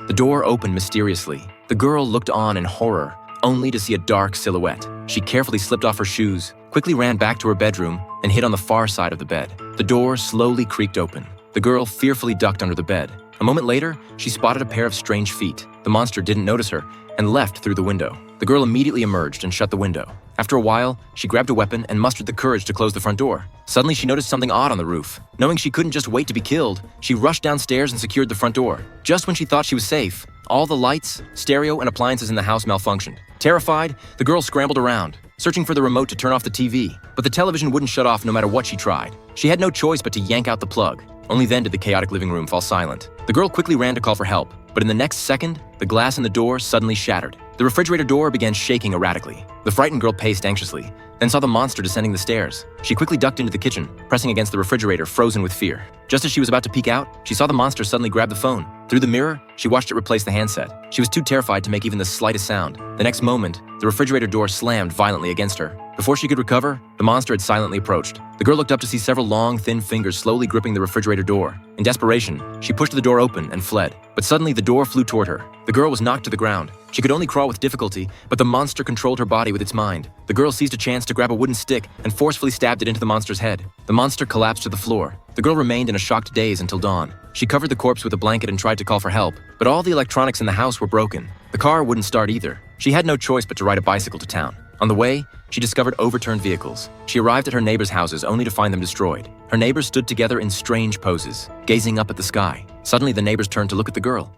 The door opened mysteriously. The girl looked on in horror, only to see a dark silhouette. She carefully slipped off her shoes, quickly ran back to her bedroom, and hid on the far side of the bed. The door slowly creaked open. The girl fearfully ducked under the bed. A moment later, she spotted a pair of strange feet. The monster didn't notice her and left through the window. The girl immediately emerged and shut the window. After a while, she grabbed a weapon and mustered the courage to close the front door. Suddenly, she noticed something odd on the roof. Knowing she couldn't just wait to be killed, she rushed downstairs and secured the front door. Just when she thought she was safe, all the lights, stereo, and appliances in the house malfunctioned. Terrified, the girl scrambled around, searching for the remote to turn off the TV. But the television wouldn't shut off no matter what she tried. She had no choice but to yank out the plug. Only then did the chaotic living room fall silent. The girl quickly ran to call for help, but in the next second, the glass in the door suddenly shattered. The refrigerator door began shaking erratically. The frightened girl paced anxiously, then saw the monster descending the stairs. She quickly ducked into the kitchen, pressing against the refrigerator, frozen with fear. Just as she was about to peek out, she saw the monster suddenly grab the phone. Through the mirror, she watched it replace the handset. She was too terrified to make even the slightest sound. The next moment, the refrigerator door slammed violently against her. Before she could recover, the monster had silently approached. The girl looked up to see several long, thin fingers slowly gripping the refrigerator door. In desperation, she pushed the door open and fled. But suddenly, the door flew toward her. The girl was knocked to the ground. She could only crawl with difficulty, but the monster controlled her body with its mind. The girl seized a chance to grab a wooden stick and forcefully stabbed it into the monster's head. The monster collapsed to the floor. The girl remained in a shocked daze until dawn. She covered the corpse with a blanket and tried to call for help, but all the electronics in the house were broken. The car wouldn't start either. She had no choice but to ride a bicycle to town. On the way, she discovered overturned vehicles. She arrived at her neighbors' houses only to find them destroyed. Her neighbors stood together in strange poses, gazing up at the sky. Suddenly, the neighbors turned to look at the girl.